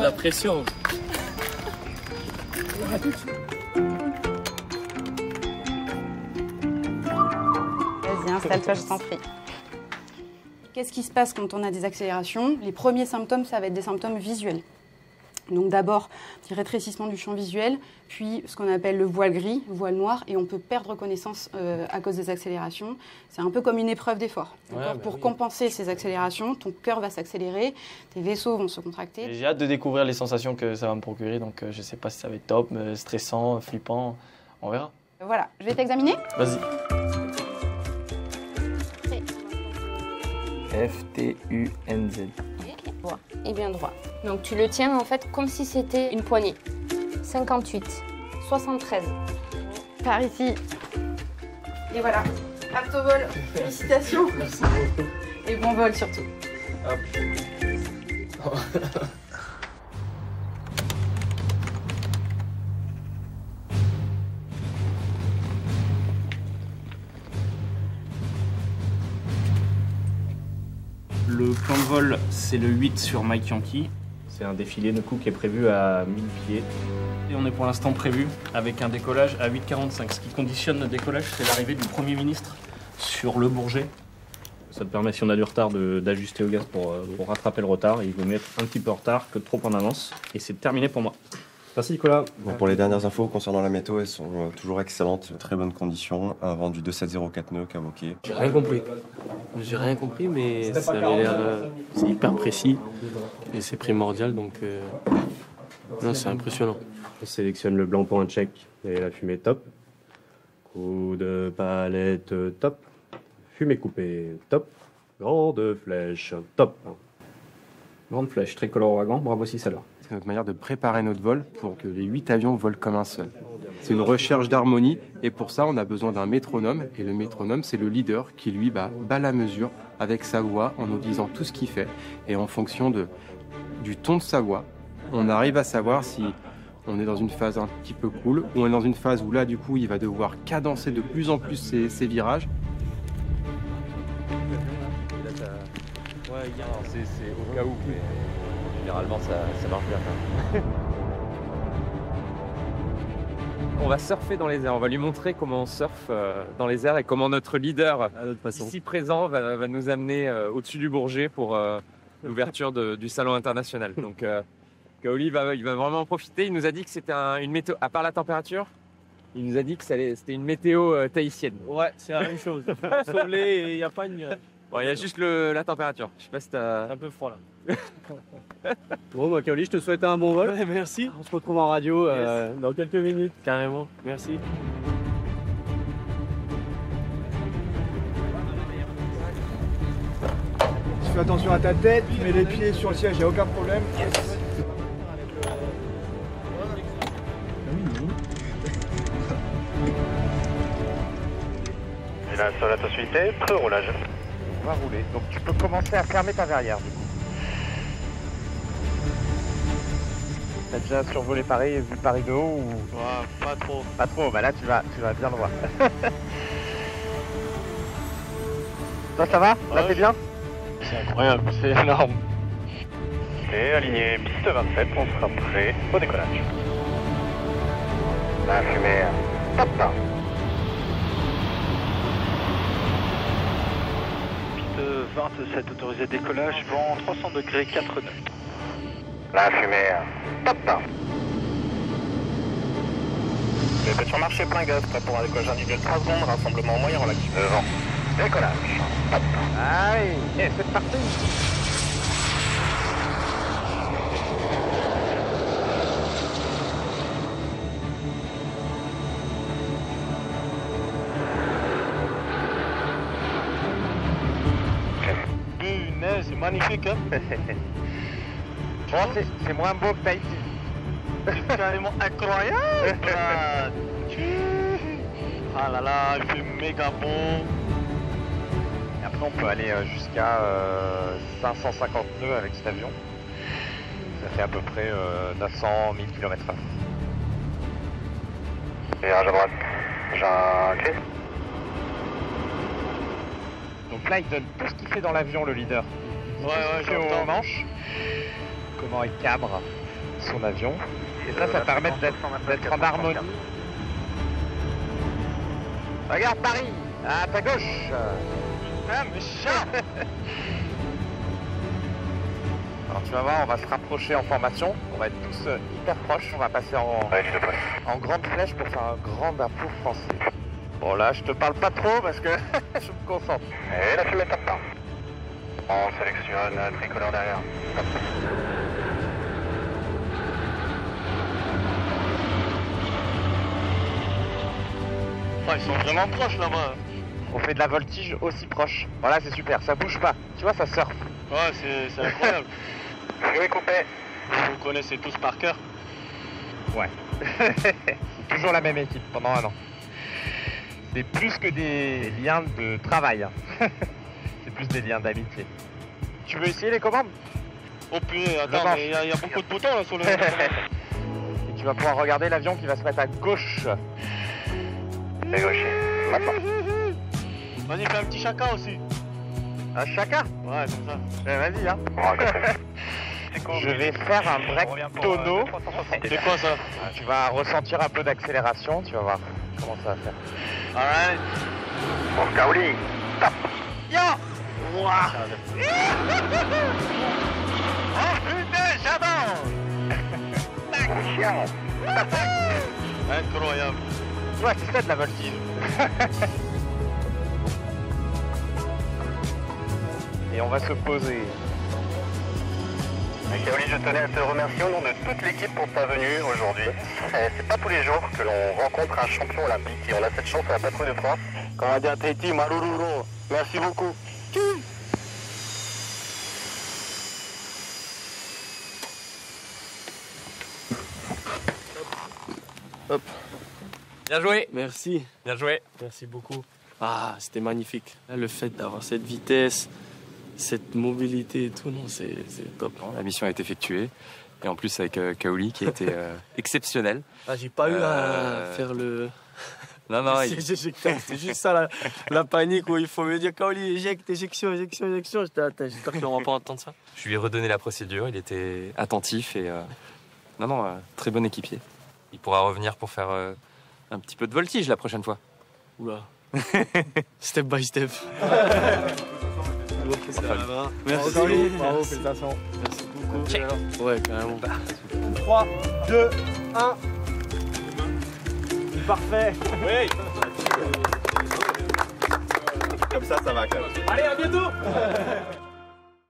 la pression. Vas-y, installe-toi, je t'en prie. Qu'est-ce qui se passe quand on a des accélérations? Les premiers symptômes, ça va être des symptômes visuels. Donc d'abord, petit rétrécissement du champ visuel, puis ce qu'on appelle le voile gris, le voile noir, et on peut perdre connaissance à cause des accélérations. C'est un peu comme une épreuve d'effort. Pour compenser ces accélérations, ton cœur va s'accélérer, tes vaisseaux vont se contracter. J'ai hâte de découvrir les sensations que ça va me procurer, donc je ne sais pas si ça va être top, stressant, flippant, on verra. Voilà, je vais t'examiner. Vas-y. F-T-U-N-Z. Droit et bien droit. Donc tu le tiens en fait comme si c'était une poignée. 58, 73. Par ici. Et voilà, apte au vol. Félicitations. Merci beaucoup. Et bon vol surtout. Le plan de vol, c'est le 8 sur Mike Yankee. C'est un défilé de coups qui est prévu à 1000 pieds. Et on est pour l'instant prévu avec un décollage à 8,45. Ce qui conditionne le décollage, c'est l'arrivée du Premier ministre sur le Bourget. Ça te permet, si on a du retard, d'ajuster au gaz pour rattraper le retard. Il vaut mieux être un petit peu en retard que trop en avance. Et c'est terminé pour moi. Merci Nicolas. Bon, pour les dernières infos concernant la météo, elles sont toujours excellentes, très bonnes conditions. Un vent du 270 nœuds Cavoquet. J'ai rien compris. J'ai rien compris, mais ça avait l'air. C'est hyper précis et c'est primordial, donc non, c'est impressionnant. On sélectionne le blanc pour un check et la fumée top. Coup de palette top. Fumée coupée top. Grande flèche top. Grande flèche, tricolore ouragan, bravo 6 alors. C'est notre manière de préparer notre vol pour que les 8 avions volent comme un seul. C'est une recherche d'harmonie et pour ça on a besoin d'un métronome et le métronome c'est le leader qui lui bat la mesure avec sa voix en nous disant tout ce qu'il fait et en fonction du ton de sa voix on arrive à savoir si on est dans une phase un petit peu cool ou on est dans une phase où là du coup il va devoir cadencer de plus en plus ses virages. Ouais, c'est au cas où, mais généralement ça marche bien. On va surfer dans les airs, on va lui montrer comment on surfe dans les airs et comment notre leader ici présent va nous amener au-dessus du Bourget pour l'ouverture du salon international. Donc Kaoli il va vraiment en profiter. Il nous a dit que c'était une météo, à part la température, il nous a dit que c'était une météo tahitienne. Ouais, c'est la même chose. Soleil et il n'y a pas une... Bon, il y a juste la température. Je sais pas si t'as... C'est un peu froid là. Bon, bah, Kaoli, je te souhaite un bon vol. Ouais, merci. On se retrouve en radio Dans quelques minutes. Carrément. Merci. Tu fais attention à ta tête, tu mets les pieds sur le siège, il n'y a aucun problème. Yes. Et là, sur la possibilité, pré-roulage. On va rouler. Donc tu peux commencer à fermer ta verrière du coup. T'as déjà survolé Paris et vu Paris de haut ou... Ouais, pas trop. Pas trop, bah là tu vas bien le voir. Toi ça va? Là t'es bien? C'est incroyable, c'est énorme. Et aligné piste 27, on sera prêt au décollage. La fumée, top. Piste 27 autorisé décollage, vent 300 degrés 4 nœuds. La fumée, top. Les voitures marché plein gaz, prêt pour un décollage individuel 3 secondes, rassemblement moyen relatif. Vent, décollage, top. Allez, et c'est parti. C'est magnifique, hein. Bon, c'est moins beau que Tahiti. C'est carrément incroyable. Ah là là, il fait méga bon. Et après, on peut aller jusqu'à 550 nœuds avec cet avion. Ça fait à peu près 900 000 km/h. Virage à droite. Jacques. Donc là, il donne tout ce qu'il fait dans l'avion, le leader. Ouais, il fait au manche. Comment il cabre. son avion. Et ça permet d'être en harmonie. Regarde Paris, à ta gauche. Ah, méchant. Alors tu vas voir, on va se rapprocher en formation. On va être tous hyper proches. On va passer en grande flèche pour faire un grand drapeau français. Bon là, je te parle pas trop parce que je me concentre. Et la fumée tape pas. On sélectionne tricolore derrière. Hop. Oh, ils sont vraiment proches là-bas. On fait de la voltige aussi proche. Voilà, c'est super, ça bouge pas. Tu vois, ça surfe. Ouais, c'est incroyable. Fumée coupée. Vous vous connaissez tous par cœur? Ouais. Toujours la même équipe pendant 1 an. C'est plus que des liens de travail. C'est plus des liens d'amitié. Tu veux essayer les commandes? Oh purée, attends, mais il y a beaucoup de boutons là sur le... Et tu vas pouvoir regarder l'avion qui va se mettre à gauche. Et gaucher. Maintenant. Vas-y, fais un petit chacun aussi. Un chacun? Ouais, comme ça. Vas-y, hein. Oh, je vais faire un break tonneau. C'est quoi ça? Tu vas ressentir un peu d'accélération, tu vas voir comment ça va faire. Alright. Bon, Kaoli, top. Yo! Ouah! Oh putain, j'adore. Chiant. Incroyable. Ouais, c'est ça de la voltige. Et on va se poser. Kaoli, je tenais à te remercier au nom de toute l'équipe pour ta venue aujourd'hui. C'est pas tous les jours que l'on rencontre un champion olympique et on a cette chance à la patrouille de France. Comme on dit à Tahiti, Marururo. Merci beaucoup. Hop. Bien joué. Merci. Bien joué. Merci beaucoup. Ah, c'était magnifique. Là, le fait d'avoir cette vitesse, cette mobilité et tout, non, c'est top. La mission a été effectuée. Et en plus avec Kaoli qui était exceptionnel. Ah, j'ai pas eu à faire le... Non, non, c'est juste ça la panique où il faut me dire Kaoli, éjecte, éjection. J'espère qu'ils n'auront pas entendre ça. Je lui ai redonné la procédure, il était attentif et... Non, très bon équipier. Il pourra revenir pour faire un petit peu de voltige la prochaine fois. Oula. Step by step. Merci Kaoli, bravo, félicitations. Merci beaucoup. Ouais, carrément. 3, 2, 1. Parfait. Oui. Comme ça va quand même. Allez, à bientôt.